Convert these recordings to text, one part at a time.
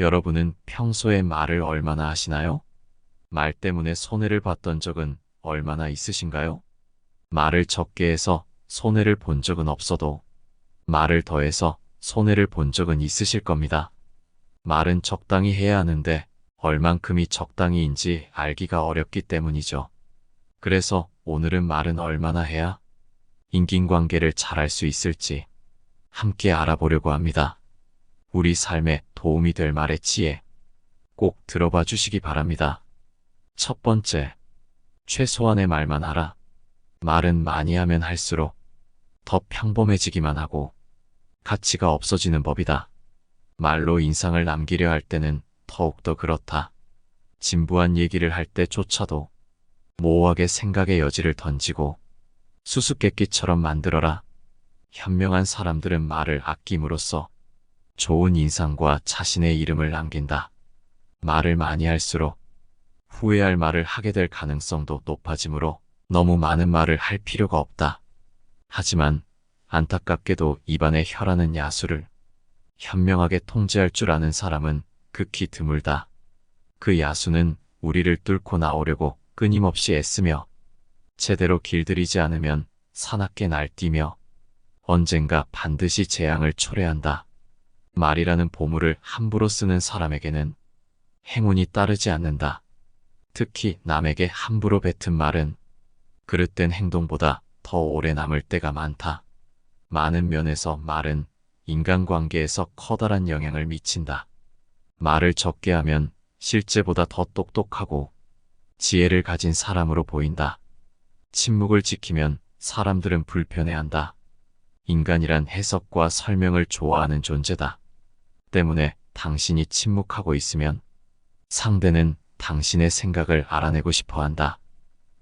여러분은 평소에 말을 얼마나 하시나요? 말 때문에 손해를 봤던 적은 얼마나 있으신가요? 말을 적게 해서 손해를 본 적은 없어도 말을 더해서 손해를 본 적은 있으실 겁니다. 말은 적당히 해야 하는데 얼만큼이 적당히인지 알기가 어렵기 때문이죠. 그래서 오늘은 말은 얼마나 해야 인간관계를 잘할 수 있을지 함께 알아보려고 합니다. 우리 삶에 도움이 될 말의 지혜 꼭 들어봐 주시기 바랍니다. 첫 번째, 최소한의 말만 하라. 말은 많이 하면 할수록 더 평범해지기만 하고 가치가 없어지는 법이다. 말로 인상을 남기려 할 때는 더욱더 그렇다. 진부한 얘기를 할 때조차도 모호하게 생각의 여지를 던지고 수수께끼처럼 만들어라. 현명한 사람들은 말을 아낌으로써 좋은 인상과 자신의 이름을 남긴다. 말을 많이 할수록 후회할 말을 하게 될 가능성도 높아지므로 너무 많은 말을 할 필요가 없다. 하지만 안타깝게도 입안의 혀라는 야수를 현명하게 통제할 줄 아는 사람은 극히 드물다. 그 야수는 우리를 뚫고 나오려고 끊임없이 애쓰며 제대로 길들이지 않으면 사납게 날뛰며 언젠가 반드시 재앙을 초래한다. 말이라는 보물을 함부로 쓰는 사람에게는 행운이 따르지 않는다. 특히 남에게 함부로 뱉은 말은 그릇된 행동보다 더 오래 남을 때가 많다. 많은 면에서 말은 인간관계에서 커다란 영향을 미친다. 말을 적게 하면 실제보다 더 똑똑하고 지혜를 가진 사람으로 보인다. 침묵을 지키면 사람들은 불편해한다. 인간이란 해석과 설명을 좋아하는 존재다. 때문에 당신이 침묵하고 있으면 상대는 당신의 생각을 알아내고 싶어 한다.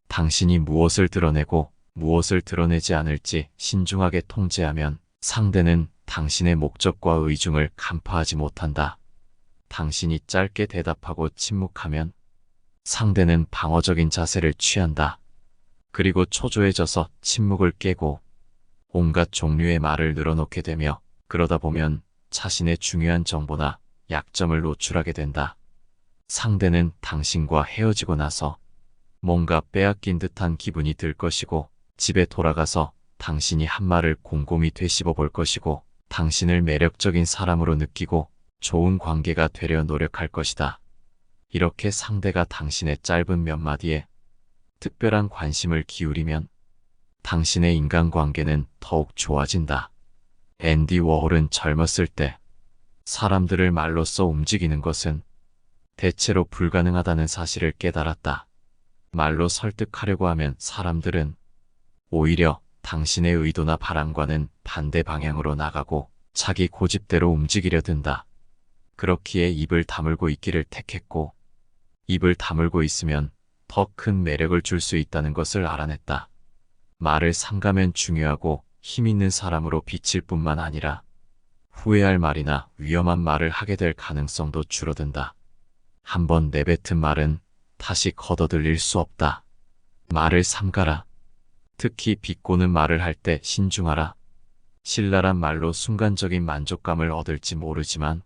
당신이 무엇을 드러내고 무엇을 드러내지 않을지 신중하게 통제하면 상대는 당신의 목적과 의중을 간파하지 못한다. 당신이 짧게 대답하고 침묵하면 상대는 방어적인 자세를 취한다. 그리고 초조해져서 침묵을 깨고 온갖 종류의 말을 늘어놓게 되며 그러다 보면 자신의 중요한 정보나 약점을 노출하게 된다. 상대는 당신과 헤어지고 나서 뭔가 빼앗긴 듯한 기분이 들 것이고 집에 돌아가서 당신이 한 말을 곰곰이 되씹어 볼 것이고 당신을 매력적인 사람으로 느끼고 좋은 관계가 되려 노력할 것이다. 이렇게 상대가 당신의 짧은 몇 마디에 특별한 관심을 기울이면 당신의 인간관계는 더욱 좋아진다. 앤디 워홀은 젊었을 때 사람들을 말로써 움직이는 것은 대체로 불가능하다는 사실을 깨달았다. 말로 설득하려고 하면 사람들은 오히려 당신의 의도나 바람과는 반대 방향으로 나가고 자기 고집대로 움직이려 든다. 그렇기에 입을 다물고 있기를 택했고 입을 다물고 있으면 더 큰 매력을 줄 수 있다는 것을 알아냈다. 말을 삼가면 중요하고 힘 있는 사람으로 비칠 뿐만 아니라 후회할 말이나 위험한 말을 하게 될 가능성도 줄어든다. 한번 내뱉은 말은 다시 걷어들일 수 없다. 말을 삼가라. 특히 비꼬는 말을 할 때 신중하라. 신랄한 말로 순간적인 만족감을 얻을지 모르지만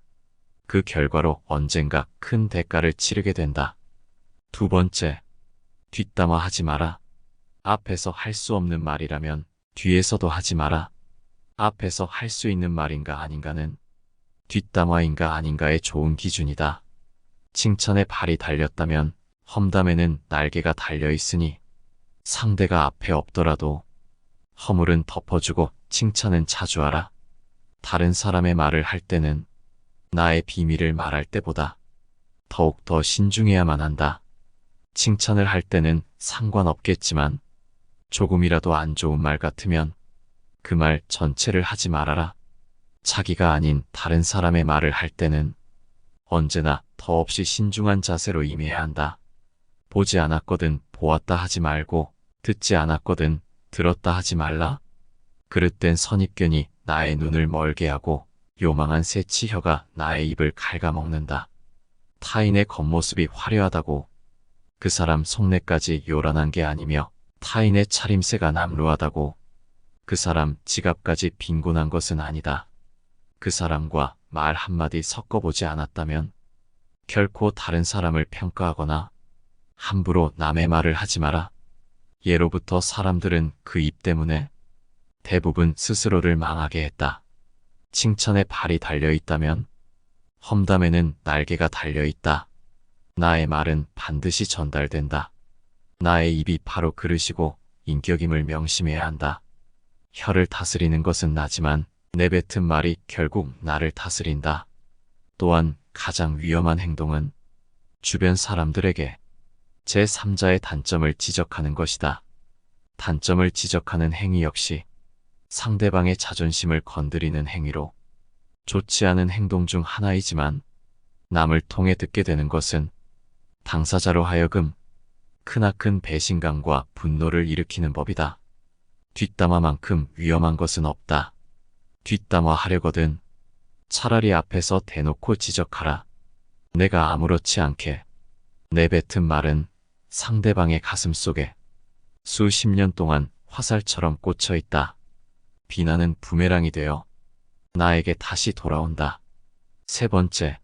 그 결과로 언젠가 큰 대가를 치르게 된다. 두 번째, 뒷담화 하지 마라. 앞에서 할 수 없는 말이라면 뒤에서도 하지 마라. 앞에서 할 수 있는 말인가 아닌가는 뒷담화인가 아닌가의 좋은 기준이다. 칭찬에 발이 달렸다면 험담에는 날개가 달려있으니 상대가 앞에 없더라도 허물은 덮어주고 칭찬은 자주 하라. 다른 사람의 말을 할 때는 나의 비밀을 말할 때보다 더욱 더 신중해야만 한다. 칭찬을 할 때는 상관없겠지만 조금이라도 안 좋은 말 같으면 그 말 전체를 하지 말아라. 자기가 아닌 다른 사람의 말을 할 때는 언제나 더없이 신중한 자세로 임해야 한다. 보지 않았거든 보았다 하지 말고 듣지 않았거든 들었다 하지 말라. 그릇된 선입견이 나의 눈을 멀게 하고 요망한 새치혀가 나의 입을 갉아먹는다. 타인의 겉모습이 화려하다고 그 사람 속내까지 요란한 게 아니며 타인의 차림새가 남루하다고 그 사람 지갑까지 빈곤한 것은 아니다. 그 사람과 말 한마디 섞어보지 않았다면 결코 다른 사람을 평가하거나 함부로 남의 말을 하지 마라. 예로부터 사람들은 그 입 때문에 대부분 스스로를 망하게 했다. 칭찬에 발이 달려있다면 험담에는 날개가 달려있다. 나의 말은 반드시 전달된다. 나의 입이 바로 그릇이고 인격임을 명심해야 한다. 혀를 다스리는 것은 나지만 내뱉은 말이 결국 나를 다스린다. 또한 가장 위험한 행동은 주변 사람들에게 제3자의 단점을 지적하는 것이다. 단점을 지적하는 행위 역시 상대방의 자존심을 건드리는 행위로 좋지 않은 행동 중 하나이지만 남을 통해 듣게 되는 것은 당사자로 하여금 크나큰 배신감과 분노를 일으키는 법이다. 뒷담화만큼 위험한 것은 없다. 뒷담화 하려거든 차라리 앞에서 대놓고 지적하라. 내가 아무렇지 않게 내뱉은 말은 상대방의 가슴 속에 수십 년 동안 화살처럼 꽂혀 있다. 비난은 부메랑이 되어 나에게 다시 돌아온다. 세 번째,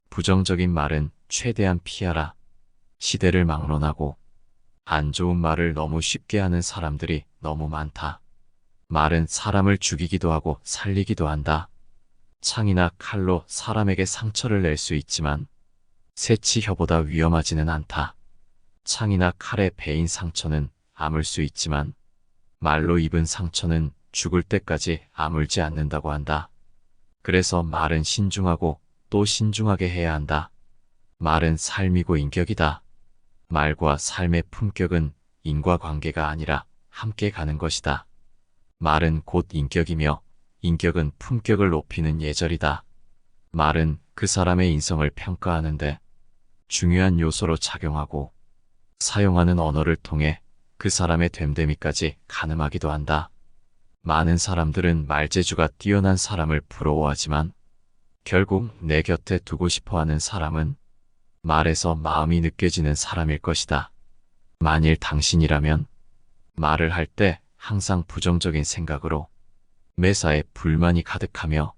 부정적인 말은 최대한 피하라. 시대를 막론하고 안 좋은 말을 너무 쉽게 하는 사람들이 너무 많다. 말은 사람을 죽이기도 하고 살리기도 한다. 창이나 칼로 사람에게 상처를 낼 수 있지만 새치 혀보다 위험하지는 않다. 창이나 칼에 베인 상처는 아물 수 있지만 말로 입은 상처는 죽을 때까지 아물지 않는다고 한다. 그래서 말은 신중하고 또 신중하게 해야 한다. 말은 삶이고 인격이다. 말과 삶의 품격은 인과관계가 아니라 함께 가는 것이다. 말은 곧 인격이며 인격은 품격을 높이는 예절이다. 말은 그 사람의 인성을 평가하는데 중요한 요소로 작용하고 사용하는 언어를 통해 그 사람의 됨됨이까지 가늠하기도 한다. 많은 사람들은 말재주가 뛰어난 사람을 부러워하지만 결국 내 곁에 두고 싶어하는 사람은 말에서 마음이 느껴지는 사람일 것이다. 만일 당신이라면 말을 할 때 항상 부정적인 생각으로 매사에 불만이 가득하며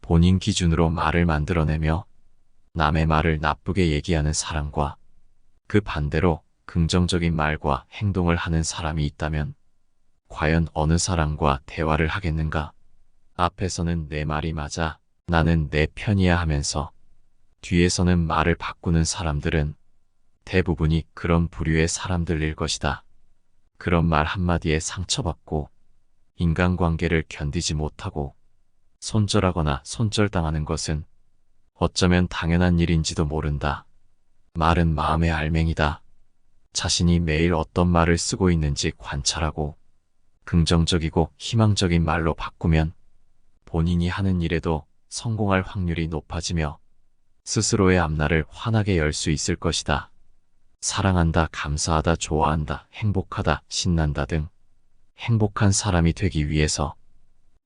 본인 기준으로 말을 만들어내며 남의 말을 나쁘게 얘기하는 사람과 그 반대로 긍정적인 말과 행동을 하는 사람이 있다면 과연 어느 사람과 대화를 하겠는가? 앞에서는 내 말이 맞아, 나는 내 편이야 하면서 뒤에서는 말을 바꾸는 사람들은 대부분이 그런 부류의 사람들일 것이다. 그런 말 한마디에 상처받고 인간관계를 견디지 못하고 손절하거나 손절당하는 것은 어쩌면 당연한 일인지도 모른다. 말은 마음의 알맹이다. 자신이 매일 어떤 말을 쓰고 있는지 관찰하고 긍정적이고 희망적인 말로 바꾸면 본인이 하는 일에도 성공할 확률이 높아지며 스스로의 앞날을 환하게 열 수 있을 것이다. 사랑한다, 감사하다, 좋아한다, 행복하다, 신난다 등 행복한 사람이 되기 위해서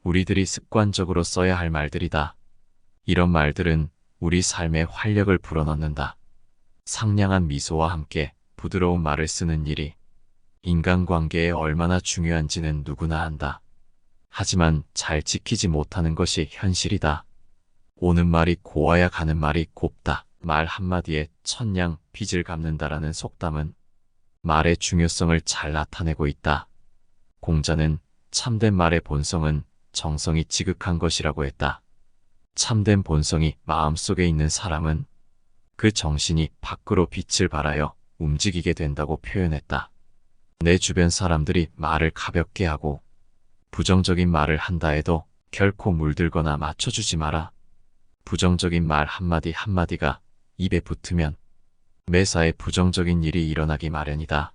우리들이 습관적으로 써야 할 말들이다. 이런 말들은 우리 삶에 활력을 불어넣는다. 상냥한 미소와 함께 부드러운 말을 쓰는 일이 인간관계에 얼마나 중요한지는 누구나 안다. 하지만 잘 지키지 못하는 것이 현실이다. 오는 말이 고와야 가는 말이 곱다. 말 한마디에 천냥 빚을 갚는다라는 속담은 말의 중요성을 잘 나타내고 있다. 공자는 참된 말의 본성은 정성이 지극한 것이라고 했다. 참된 본성이 마음속에 있는 사람은 그 정신이 밖으로 빛을 발하여 움직이게 된다고 표현했다. 내 주변 사람들이 말을 가볍게 하고 부정적인 말을 한다 해도 결코 물들거나 맞춰주지 마라. 부정적인 말 한마디 한마디가 입에 붙으면 매사에 부정적인 일이 일어나기 마련이다.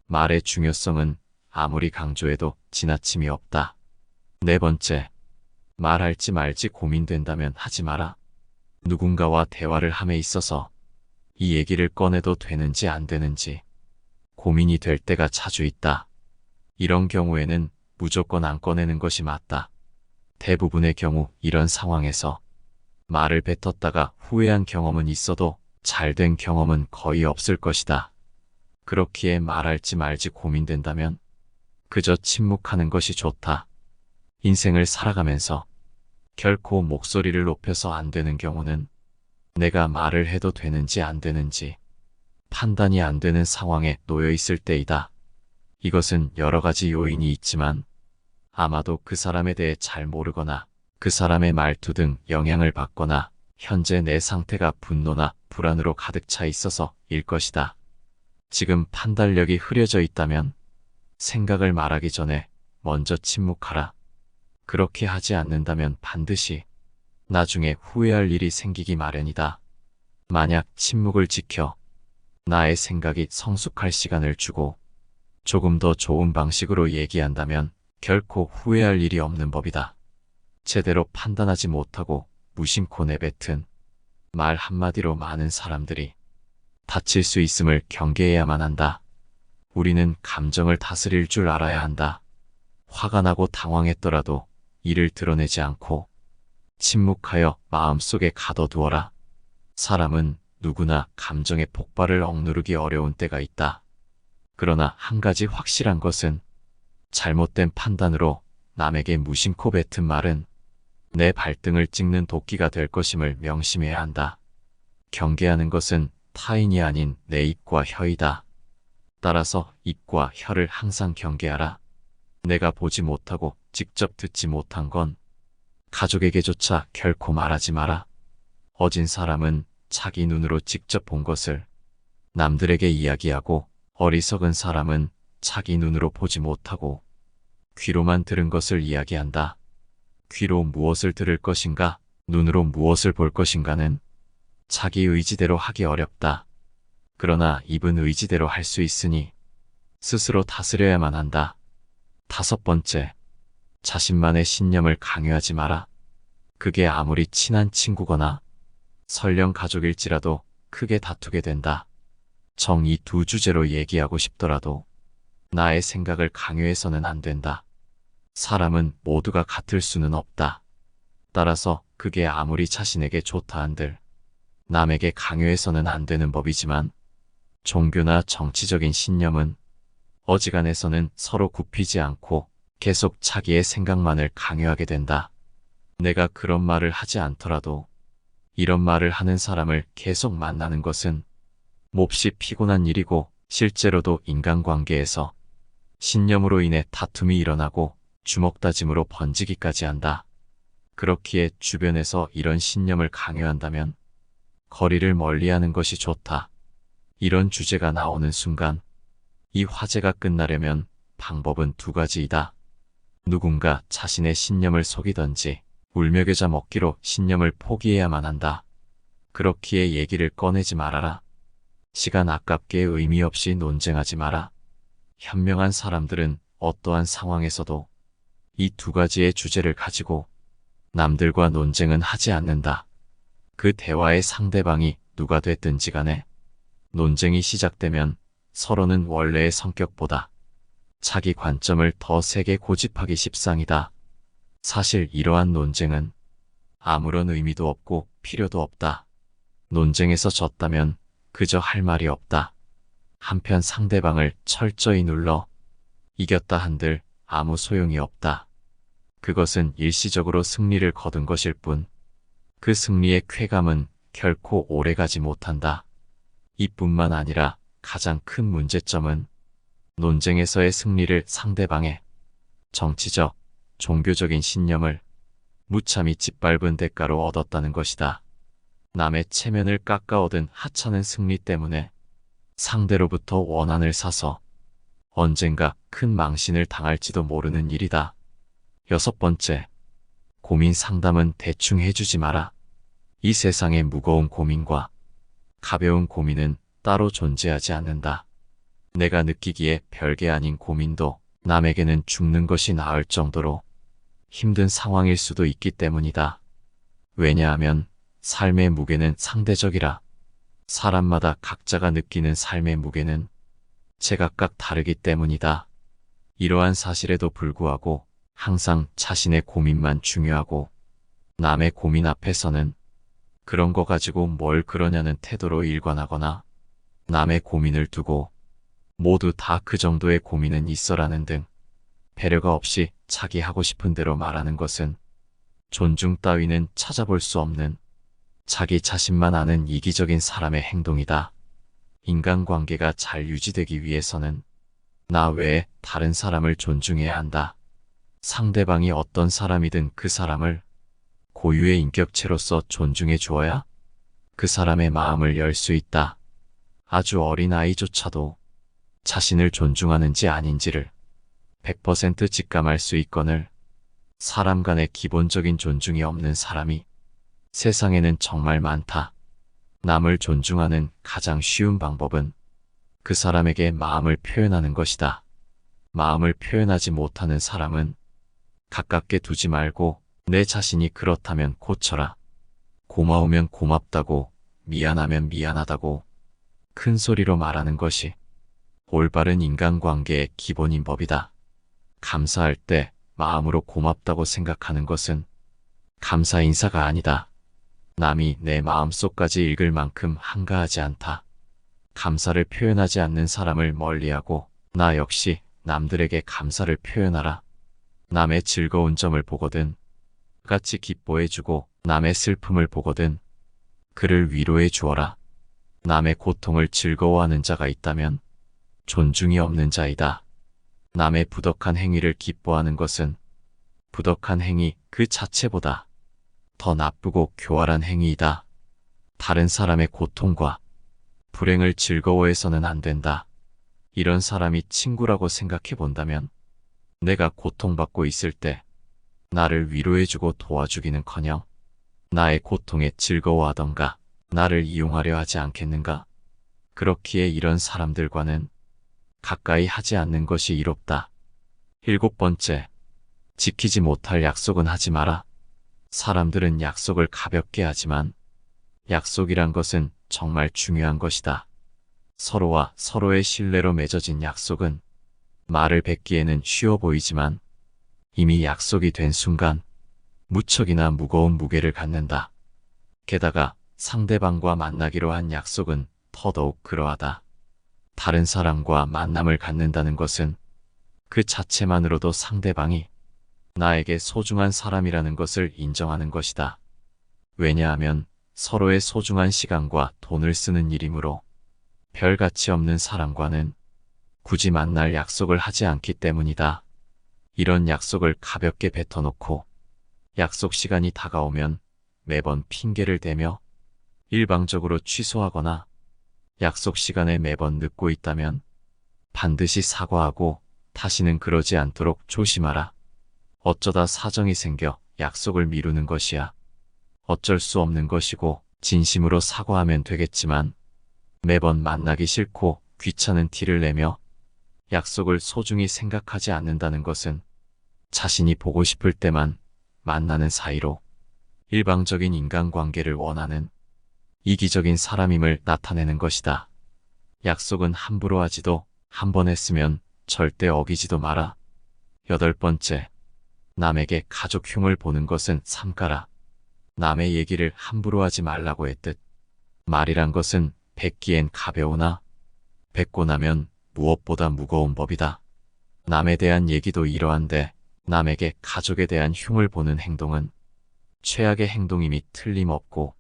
말의 중요성은 아무리 강조해도 지나침이 없다. 네 번째, 말할지 말지 고민된다면 하지 마라. 누군가와 대화를 함에 있어서 이 얘기를 꺼내도 되는지 안 되는지 고민이 될 때가 자주 있다. 이런 경우에는 무조건 안 꺼내는 것이 맞다. 대부분의 경우 이런 상황에서 말을 뱉었다가 후회한 경험은 있어도 잘된 경험은 거의 없을 것이다. 그렇기에 말할지 말지 고민된다면 그저 침묵하는 것이 좋다. 인생을 살아가면서 결코 목소리를 높여서 안 되는 경우는 내가 말을 해도 되는지 안 되는지 판단이 안 되는 상황에 놓여 있을 때이다. 이것은 여러 가지 요인이 있지만 아마도 그 사람에 대해 잘 모르거나 그 사람의 말투 등 영향을 받거나 현재 내 상태가 분노나 불안으로 가득 차 있어서 일 것이다. 지금 판단력이 흐려져 있다면 생각을 말하기 전에 먼저 침묵하라. 그렇게 하지 않는다면 반드시 나중에 후회할 일이 생기기 마련이다. 만약 침묵을 지켜 나의 생각이 성숙할 시간을 주고 조금 더 좋은 방식으로 얘기한다면 결코 후회할 일이 없는 법이다. 제대로 판단하지 못하고 무심코 내뱉은 말 한마디로 많은 사람들이 다칠 수 있음을 경계해야만 한다. 우리는 감정을 다스릴 줄 알아야 한다. 화가 나고 당황했더라도 이를 드러내지 않고 침묵하여 마음속에 가둬두어라. 사람은 누구나 감정의 폭발을 억누르기 어려운 때가 있다. 그러나 한 가지 확실한 것은 잘못된 판단으로 남에게 무심코 뱉은 말은 내 발등을 찍는 도끼가 될 것임을 명심해야 한다. 경계하는 것은 타인이 아닌 내 입과 혀이다. 따라서 입과 혀를 항상 경계하라. 내가 보지 못하고 직접 듣지 못한 건 가족에게조차 결코 말하지 마라. 어진 사람은 자기 눈으로 직접 본 것을 남들에게 이야기하고 어리석은 사람은 자기 눈으로 보지 못하고 귀로만 들은 것을 이야기한다. 귀로 무엇을 들을 것인가, 눈으로 무엇을 볼 것인가는 자기 의지대로 하기 어렵다. 그러나 입은 의지대로 할 수 있으니 스스로 다스려야만 한다. 5번째, 자신만의 신념을 강요하지 마라. 그게 아무리 친한 친구거나 설령 가족일지라도 크게 다투게 된다. 정 이 두 주제로 얘기하고 싶더라도 나의 생각을 강요해서는 안 된다. 사람은 모두가 같을 수는 없다. 따라서 그게 아무리 자신에게 좋다 한들 남에게 강요해서는 안 되는 법이지만 종교나 정치적인 신념은 어지간해서는 서로 굽히지 않고 계속 자기의 생각만을 강요하게 된다. 내가 그런 말을 하지 않더라도 이런 말을 하는 사람을 계속 만나는 것은 몹시 피곤한 일이고 실제로도 인간관계에서 신념으로 인해 다툼이 일어나고 주먹다짐으로 번지기까지 한다. 그렇기에 주변에서 이런 신념을 강요한다면 거리를 멀리하는 것이 좋다. 이런 주제가 나오는 순간 이 화제가 끝나려면 방법은 두 가지이다. 누군가 자신의 신념을 속이던지 울며겨자 먹기로 신념을 포기해야만 한다. 그렇기에 얘기를 꺼내지 말아라. 시간 아깝게 의미 없이 논쟁하지 마라. 현명한 사람들은 어떠한 상황에서도 이 두 가지의 주제를 가지고 남들과 논쟁은 하지 않는다. 그 대화의 상대방이 누가 됐든지 간에 논쟁이 시작되면 서로는 원래의 성격보다 자기 관점을 더 세게 고집하기 십상이다. 사실 이러한 논쟁은 아무런 의미도 없고 필요도 없다. 논쟁에서 졌다면 그저 할 말이 없다. 한편 상대방을 철저히 눌러 이겼다 한들 아무 소용이 없다. 그것은 일시적으로 승리를 거둔 것일 뿐 그 승리의 쾌감은 결코 오래가지 못한다. 이뿐만 아니라 가장 큰 문제점은 논쟁에서의 승리를 상대방의 정치적, 종교적인 신념을 무참히 짓밟은 대가로 얻었다는 것이다. 남의 체면을 깎아 얻은 하찮은 승리 때문에 상대로부터 원한을 사서 언젠가 큰 망신을 당할지도 모르는 일이다. 6번째, 고민 상담은 대충 해주지 마라. 이 세상에 무거운 고민과 가벼운 고민은 따로 존재하지 않는다. 내가 느끼기에 별게 아닌 고민도 남에게는 죽는 것이 나을 정도로 힘든 상황일 수도 있기 때문이다. 왜냐하면 삶의 무게는 상대적이라 사람마다 각자가 느끼는 삶의 무게는 제각각 다르기 때문이다. 이러한 사실에도 불구하고 항상 자신의 고민만 중요하고 남의 고민 앞에서는 그런 거 가지고 뭘 그러냐는 태도로 일관하거나 남의 고민을 두고 모두 다 그 정도의 고민은 있어라는 등 배려가 없이 자기 하고 싶은 대로 말하는 것은 존중 따위는 찾아볼 수 없는 자기 자신만 아는 이기적인 사람의 행동이다. 인간관계가 잘 유지되기 위해서는 나 외에 다른 사람을 존중해야 한다. 상대방이 어떤 사람이든 그 사람을 고유의 인격체로서 존중해 주어야 그 사람의 마음을 열 수 있다. 아주 어린 아이조차도 자신을 존중하는지 아닌지를 100% 직감할 수 있거늘 사람 간의 기본적인 존중이 없는 사람이 세상에는 정말 많다. 남을 존중하는 가장 쉬운 방법은 그 사람에게 마음을 표현하는 것이다. 마음을 표현하지 못하는 사람은 가깝게 두지 말고 내 자신이 그렇다면 고쳐라. 고마우면 고맙다고, 미안하면 미안하다고 큰 소리로 말하는 것이 올바른 인간관계의 기본인 법이다. 감사할 때 마음으로 고맙다고 생각하는 것은 감사 인사가 아니다. 남이 내 마음속까지 읽을 만큼 한가하지 않다. 감사를 표현하지 않는 사람을 멀리하고 나 역시 남들에게 감사를 표현하라. 남의 즐거운 점을 보거든 같이 기뻐해주고 남의 슬픔을 보거든 그를 위로해 주어라. 남의 고통을 즐거워하는 자가 있다면 존중이 없는 자이다. 남의 부덕한 행위를 기뻐하는 것은 부덕한 행위 그 자체보다 더 나쁘고 교활한 행위이다. 다른 사람의 고통과 불행을 즐거워해서는 안 된다. 이런 사람이 친구라고 생각해 본다면 내가 고통받고 있을 때 나를 위로해주고 도와주기는커녕 나의 고통에 즐거워하던가 나를 이용하려 하지 않겠는가? 그렇기에 이런 사람들과는 가까이 하지 않는 것이 이롭다. 7번째, 지키지 못할 약속은 하지 마라. 사람들은 약속을 가볍게 하지만 약속이란 것은 정말 중요한 것이다. 서로와 서로의 신뢰로 맺어진 약속은 말을 뱉기에는 쉬워 보이지만 이미 약속이 된 순간 무척이나 무거운 무게를 갖는다. 게다가 상대방과 만나기로 한 약속은 더더욱 그러하다. 다른 사람과 만남을 갖는다는 것은 그 자체만으로도 상대방이 나에게 소중한 사람이라는 것을 인정하는 것이다. 왜냐하면 서로의 소중한 시간과 돈을 쓰는 일이므로 별 가치 없는 사람과는 굳이 만날 약속을 하지 않기 때문이다. 이런 약속을 가볍게 뱉어놓고 약속 시간이 다가오면 매번 핑계를 대며 일방적으로 취소하거나 약속 시간에 매번 늦고 있다면 반드시 사과하고 다시는 그러지 않도록 조심하라. 어쩌다 사정이 생겨 약속을 미루는 것이야 어쩔 수 없는 것이고 진심으로 사과하면 되겠지만 매번 만나기 싫고 귀찮은 티를 내며 약속을 소중히 생각하지 않는다는 것은 자신이 보고 싶을 때만 만나는 사이로 일방적인 인간관계를 원하는 이기적인 사람임을 나타내는 것이다. 약속은 함부로 하지도 한 번 했으면 절대 어기지도 마라. 8번째, 남에게 가족 흉을 보는 것은 삼가라. 남의 얘기를 함부로 하지 말라고 했듯 말이란 것은 뱉기엔 가벼우나 뱉고 나면 무엇보다 무거운 법이다. 남에 대한 얘기도 이러한데 남에게 가족에 대한 흉을 보는 행동은 최악의 행동임이 틀림없고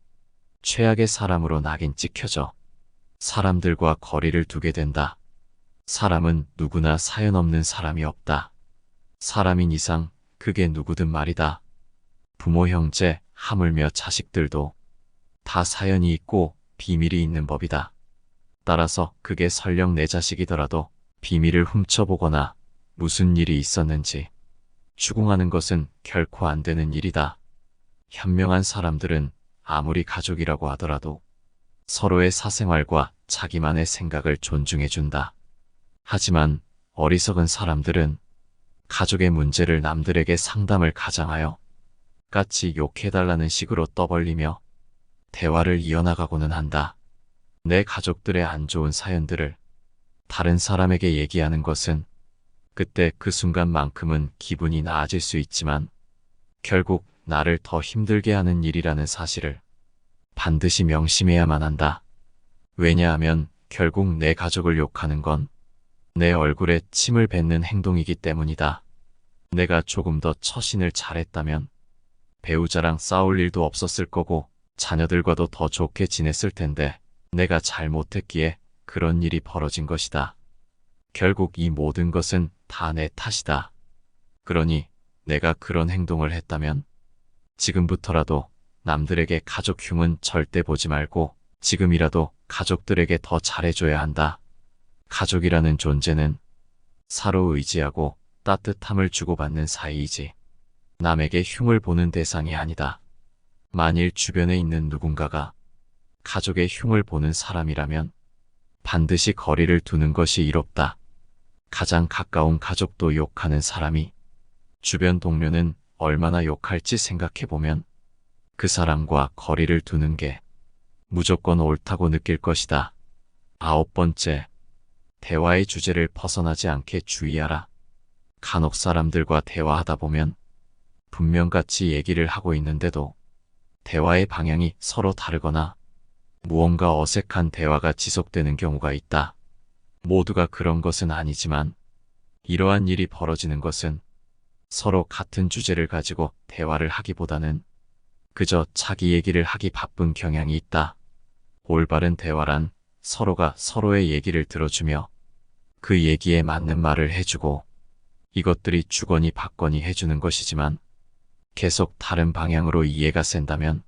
최악의 사람으로 낙인 찍혀져 사람들과 거리를 두게 된다. 사람은 누구나 사연 없는 사람이 없다. 사람인 이상 그게 누구든 말이다. 부모, 형제, 하물며 자식들도 다 사연이 있고 비밀이 있는 법이다. 따라서 그게 설령 내 자식이더라도 비밀을 훔쳐보거나 무슨 일이 있었는지 추궁하는 것은 결코 안 되는 일이다. 현명한 사람들은 아무리 가족이라고 하더라도 서로의 사생활과 자기만의 생각을 존중해준다. 하지만 어리석은 사람들은 가족의 문제를 남들에게 상담을 가장하여 같이 욕해달라는 식으로 떠벌리며 대화를 이어나가고는 한다. 내 가족들의 안 좋은 사연들을 다른 사람에게 얘기하는 것은 그때 그 순간만큼은 기분이 나아질 수 있지만 결국 나를 더 힘들게 하는 일이라는 사실을 반드시 명심해야만 한다. 왜냐하면 결국 내 가족을 욕하는 건 내 얼굴에 침을 뱉는 행동이기 때문이다. 내가 조금 더 처신을 잘했다면 배우자랑 싸울 일도 없었을 거고 자녀들과도 더 좋게 지냈을 텐데 내가 잘못했기에 그런 일이 벌어진 것이다. 결국 이 모든 것은 다 내 탓이다. 그러니 내가 그런 행동을 했다면 지금부터라도 남들에게 가족 흉은 절대 보지 말고 지금이라도 가족들에게 더 잘해줘야 한다. 가족이라는 존재는 서로 의지하고 따뜻함을 주고받는 사이이지 남에게 흉을 보는 대상이 아니다. 만일 주변에 있는 누군가가 가족의 흉을 보는 사람이라면 반드시 거리를 두는 것이 이롭다. 가장 가까운 가족도 욕하는 사람이 주변 동료는 얼마나 욕할지 생각해보면 그 사람과 거리를 두는 게 무조건 옳다고 느낄 것이다. 9번째, 대화의 주제를 벗어나지 않게 주의하라. 간혹 사람들과 대화하다 보면 분명 같이 얘기를 하고 있는데도 대화의 방향이 서로 다르거나 무언가 어색한 대화가 지속되는 경우가 있다. 모두가 그런 것은 아니지만 이러한 일이 벌어지는 것은 서로 같은 주제를 가지고 대화를 하기보다는 그저 자기 얘기를 하기 바쁜 경향이 있다. 올바른 대화란 서로가 서로의 얘기를 들어주며 그 얘기에 맞는 말을 해주고 이것들이 주거니 받거니 해주는 것이지만 계속 다른 방향으로 이해가 센다면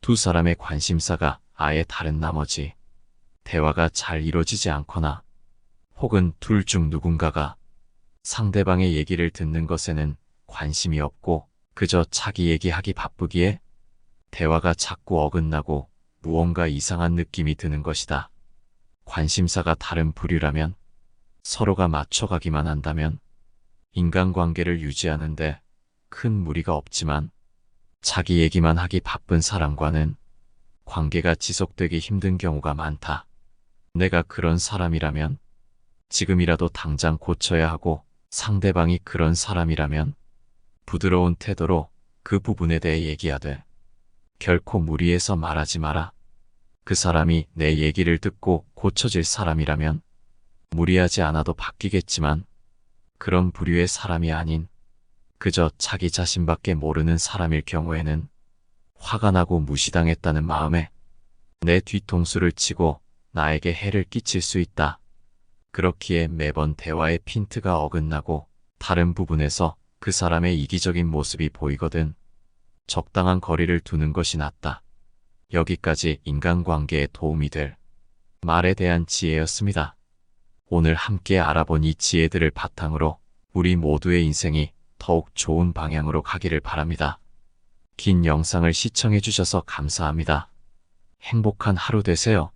두 사람의 관심사가 아예 다른 나머지 대화가 잘 이루어지지 않거나 혹은 둘 중 누군가가 상대방의 얘기를 듣는 것에는 관심이 없고 그저 자기 얘기하기 바쁘기에 대화가 자꾸 어긋나고 무언가 이상한 느낌이 드는 것이다. 관심사가 다른 부류라면 서로가 맞춰가기만 한다면 인간관계를 유지하는데 큰 무리가 없지만 자기 얘기만 하기 바쁜 사람과는 관계가 지속되기 힘든 경우가 많다. 내가 그런 사람이라면 지금이라도 당장 고쳐야 하고 상대방이 그런 사람이라면 부드러운 태도로 그 부분에 대해 얘기하되 결코 무리해서 말하지 마라. 그 사람이 내 얘기를 듣고 고쳐질 사람이라면 무리하지 않아도 바뀌겠지만 그런 부류의 사람이 아닌 그저 자기 자신밖에 모르는 사람일 경우에는 화가 나고 무시당했다는 마음에 내 뒤통수를 치고 나에게 해를 끼칠 수 있다. 그렇기에 매번 대화의 핀트가 어긋나고 다른 부분에서 그 사람의 이기적인 모습이 보이거든 적당한 거리를 두는 것이 낫다. 여기까지 인간관계에 도움이 될 말에 대한 지혜였습니다. 오늘 함께 알아본 이 지혜들을 바탕으로 우리 모두의 인생이 더욱 좋은 방향으로 가기를 바랍니다. 긴 영상을 시청해 주셔서 감사합니다. 행복한 하루 되세요.